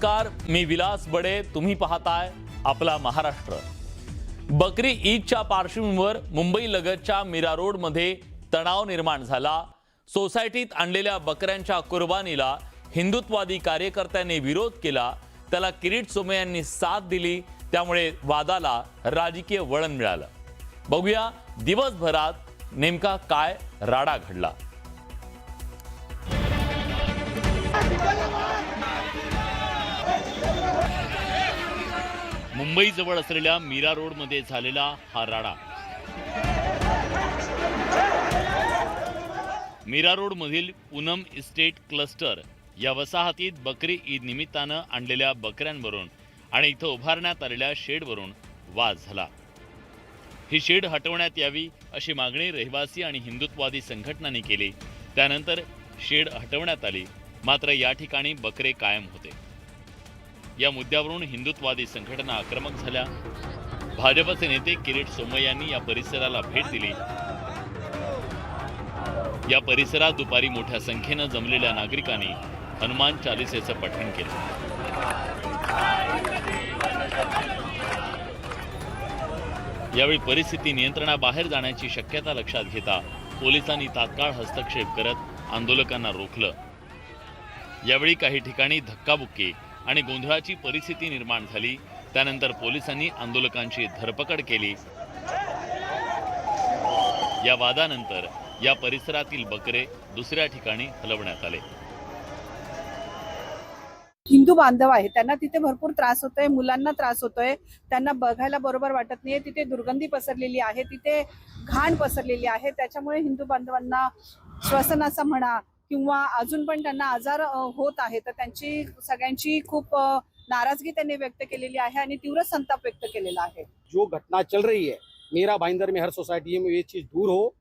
नमस्कार, मी विलास बडे. तुम्ही पाहताय आपला महाराष्ट्र. बकरी ईदच्या पार्श्वभूमीवर मुंबई लगतच्या मीरा रोड मध्ये तणाव निर्माण झाला. सोसायटीत आणलेल्या बकऱ्यांच्या कुर्बानीला हिंदुत्ववादी कार्यकर्त्यांनी विरोध केला. त्याला किरीट सोमय्यांनी साथ दिली. त्यामुळे वादाला राजकीय वळण मिळालं. बघूया दिवसभरात नेमका काय राडा घडला. मुंबई जवळ असलेल्या मीरा रोड मध्ये झालेला हा राडा. मीरा रोड मधील पूनम इस्टेट क्लस्टर या वसाहतीत बकरी ईद निमित्तानं आणलेल्या बकऱ्यांवरून आणि इथं उभारण्यात आलेल्या शेडवरून वाद झाला. ही शेड हटवण्यात यावी अशी मागणी रहिवासी आणि हिंदुत्ववादी संघटनांनी केली. त्यानंतर शेड हटवण्यात आली. मात्र या ठिकाणी बकरे कायम होते. या मुद्द्यावरून हिंदुत्ववादी संघटना आक्रमक झाल्या. भाजपचे नेते किरीट सोमय्यांनी या परिसराला भेट दिली. या परिसरात दुपारी मोठ्या संख्येनं जमलेल्या नागरिकांनी हनुमान चालिसेचं पठण केलं. यावेळी परिस्थिती नियंत्रणाबाहेर जाण्याची शक्यता लक्षात घेता पोलिसांनी तात्काळ हस्तक्षेप करत आंदोलकांना रोखलं. यावेळी काही ठिकाणी धक्काबुक्की आणि गोंधळाची परिस्थिती निर्माण झाली. त्यानंतर पोलिसांनी आंदोलकांची धरपकड केली. या वादानंतर या परिसरातील बकरे दुसऱ्या ठिकाणी हलवण्यात आले. हिंदू बांधव आहे, त्यांना तिथे भरपूर त्रास होतोय, मुलांना त्रास होतोय, त्यांना बघायला बरोबर वाटत नाहीये. तिथे दुर्गंधी पसरलेली आहे, तिथे घाण पसरलेली आहे. त्याच्यामुळे हिंदू बांधवांना श्वसनाचा म्हणा किंवा अजून पण त्यांना आजार होत आहे. तर त्यांची सगळ्यांची खूप नाराजगी त्यांनी व्यक्त केलेली आहे आणि तीव्र संताप व्यक्त केलेला आहे. जो घटना चल रही है मीरा भाईंदर में, हर सोसाइटी में ये चीज दूर हो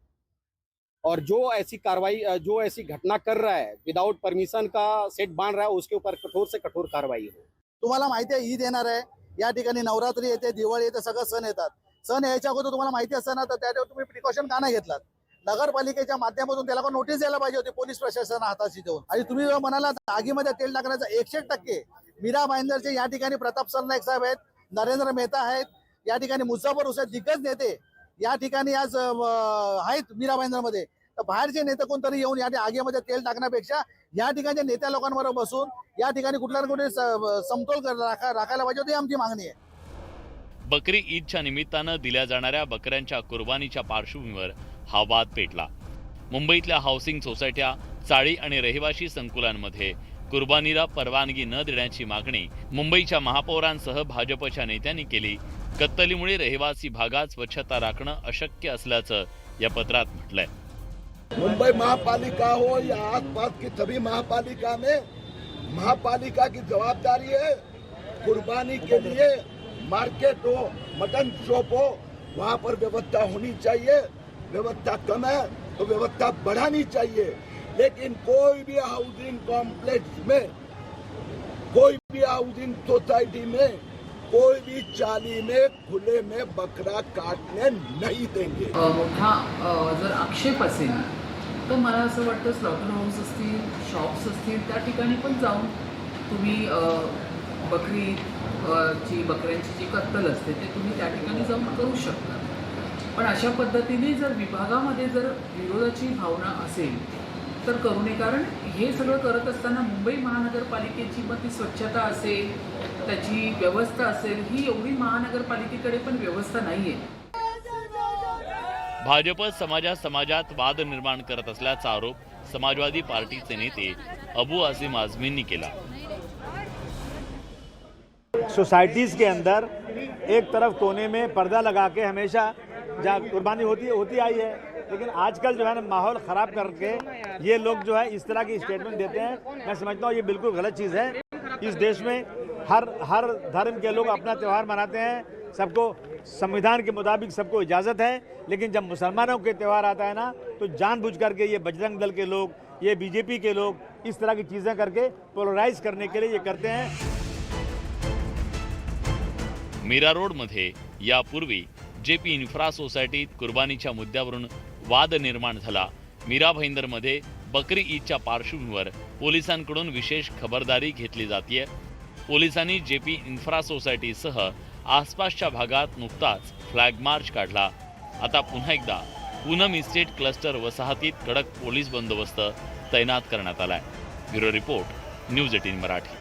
और जो ऐसी कार्रवाई, जो ऐसी घटना कर रहा है विदाउट परमिशन का सेट बांध रहा है, उसके ऊपर कठोर से कठोर कार्रवाई हो. तुम्हाला माहिती आहे ईद येणार आहे, या ठिकाणी नवरात्री येते, दिवाळी येते, सगळं सण येतात. सण यायच्या अगोदर तुम्हाला माहिती असतं ना, तर त्याच्यावर तुम्ही प्रिकॉशन का नाही घेतलात? नगरपालिकेच्या माध्यमातून त्याला नोटीस द्यायला पाहिजे होती, पोलीस प्रशासन हाताशी देऊन. आणि तुम्ही म्हणाला आगीमध्ये तेल टाकण्याचा 100% मीरा भाईंदरचे या ठिकाणी प्रताप सरनाईक साहेब आहेत, नरेंद्र मेहता आहेत, या ठिकाणी मुझफ्फर हुसैन दिग्गज नेते या ठिकाणी आज आहेत मीरा भाईंदरमध्ये. तर बाहेरचे नेते कोणतरी येऊन या आगीमध्ये तेल टाकण्यापेक्षा या ठिकाणच्या नेत्या लोकांबरोबर बसून या ठिकाणी कुठल्या ना कुठे समतोल राखायला पाहिजे होती, आमची मागणी आहे. बकरी ईदच्या निमित्तानं दिल्या जाणाऱ्या बकऱ्यांच्या कुर्बानीच्या पार्श्वभूमीवर हा वाद पेटला. मुंबईतल्या हाऊसिंग सोसायट्या, चाळी आणि रहिवाशी संकुलांमध्ये कुर्बानीला परवानगी न देण्याची मागणी मुंबईच्या महापौरांसह भाजपच्या नेत्यांनी केली. कत्तलीमुळे रहिवासी भागात स्वच्छता राखणं अशक्य असल्याचं या पत्रात म्हटलंय. मुंबई महापालिका हो या आसपास की सभी महापालिका में महापालिका की जवाबदारी है कुर्बानी के लिए मार्केट हो, मटन शॉप हो, वहाँ पर व्यवस्था होनी चाहिए. व्यवस्था कम है तो व्यवस्था बढ़ानी चाहिए. लेकिन कोई भी हाउसिंग कॉम्प्लेक्स में, कोई भी हाउसिंग सोसाइटी में, कोई भी चाली में खुले में बकरा काटने नहीं देंगे. मोठा जर आक्षेप असेल तर मला असं वाटतं स्लॉटर हाऊस असतील, शॉप्स असतील, त्या ठिकाणी पण जाऊन तुम्ही बकऱ्यांची जी कत्तल असते ते तुम्ही त्या ठिकाणी जाऊन करू शकता. पण अशा पद्धतीने जर विभागामध्ये जर विरोधाची भावना असेल तर करू नये. कारण हे सगळं करत असताना मुंबई महानगरपालिकेची मग ती स्वच्छता असेल, त्याची व्यवस्था असेल, ही एवढी महानगरपालिकेकडे पण व्यवस्था नाही आहे. भाजप समाजात वाद निर्माण करत असल्याचा आरोप समाजवादी पार्टीचे नेते अबू आसिम आझमींनी केला. सोसाइटीज़ के अंदर एक तरफ कोने में पर्दा लगा के हमेशा जहाँ कुर्बानी होती आई है, लेकिन आजकल जो है ना माहौल ख़राब करके ये लोग जो है इस तरह की स्टेटमेंट देते हैं. मैं समझता हूँ ये बिल्कुल गलत चीज़ है. इस देश में हर धर्म के लोग अपना त्यौहार मनाते हैं, सबको संविधान के मुताबिक सबको इजाज़त है. लेकिन जब मुसलमानों के त्यौहार आता है ना तो जानबूझ करके ये बजरंग दल के लोग, ये बीजेपी के लोग इस तरह की चीज़ें करके पोलराइज करने के लिए ये करते हैं. मीरा रोड मध्ये यापूर्वी जेपी इन्फ्रा सोसायटीत कुर्बानीच्या मुद्द्यावरून वाद निर्माण झाला. मीरा भाईंदरमध्ये बकरी ईदच्या पार्श्वभूमीवर पोलिसांकडून विशेष खबरदारी घेतली जाते. पोलिसांनी जेपी इन्फ्रा सोसायटीसह आसपासच्या भागात नुकताच फ्लॅग मार्च काढला. आता पुन्हा एकदा पूनम इस्टेट क्लस्टर वसाहतीत कडक पोलीस बंदोबस्त तैनात करण्यात आलाय. Bureau report, news 18 Marathi.